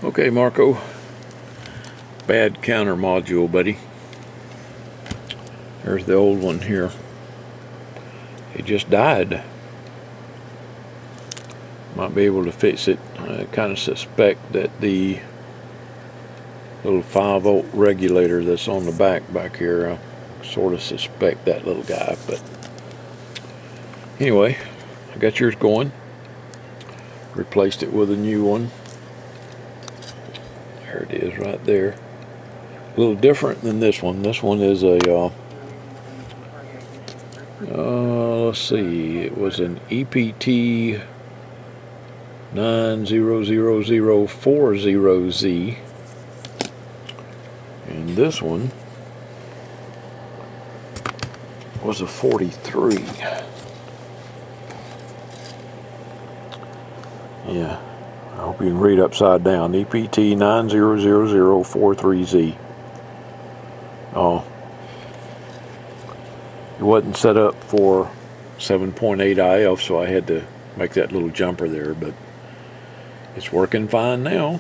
Okay, Marco. Bad counter module, buddy. There's the old one here. It just died. Might be able to fix it. I kind of suspect that the little 5-volt regulator that's on the back here, I sort of suspect that little guy. But anyway, I got yours going. Replaced it with a new one. There it is right there. A little different than this one. This one is a let's see, it was an EPT 90040Z, and this one was a 43. Yeah, I hope you can read upside down. EPT 90043Z. Oh, it wasn't set up for 7.8 IF, so I had to make that little jumper there, but it's working fine now.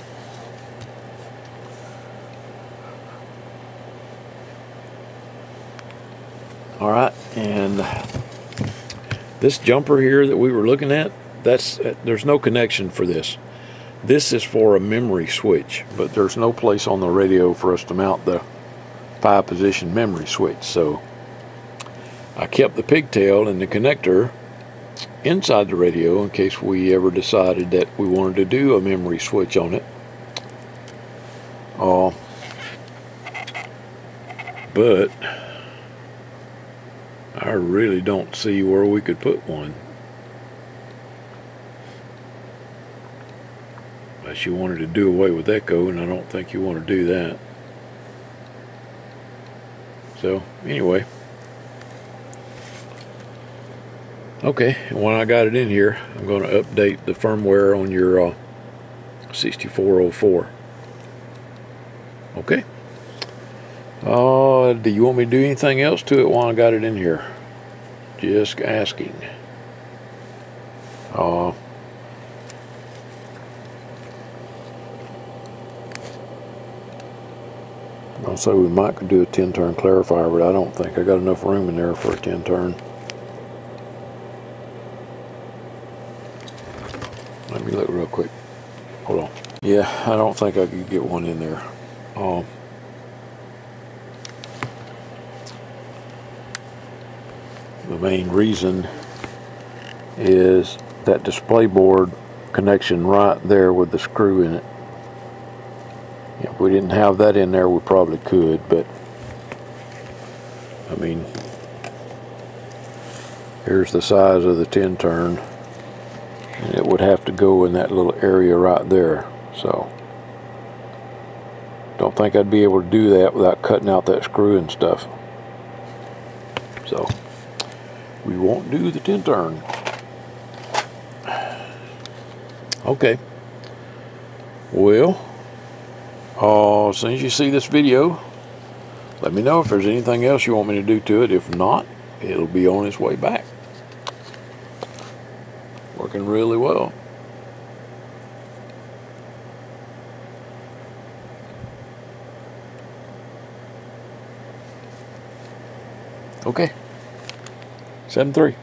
Alright, and this jumper here that we were looking at, there's no connection for this. This is for a memory switch, but there's no place on the radio for us to mount the 5-position memory switch, so I kept the pigtail and the connector inside the radio in case we ever decided that we wanted to do a memory switch on it. But I really don't see where we could put one. Unless you wanted to do away with echo, and I don't think you want to do that. So anyway, okay, and when I got it in here, I'm going to update the firmware on your 6404. Okay. Do you want me to do anything else to it while I got it in here? Just asking. I'll say we might do a 10-turn clarifier, but I don't think I got enough room in there for a 10-turn. Let me look real quick. Hold on. Yeah, I don't think I could get one in there. The main reason is that display board connection right there with the screw in it. If we didn't have that in there, we probably could, but I mean, here's the size of the 10-turn, and it would have to go in that little area right there. So don't think I'd be able to do that without cutting out that screw and stuff. So we won't do the 10-turn. Okay. Well, as soon as you see this video, let me know if there's anything else you want me to do to it. If not, it'll be on its way back. Working really well. Okay. 7-3.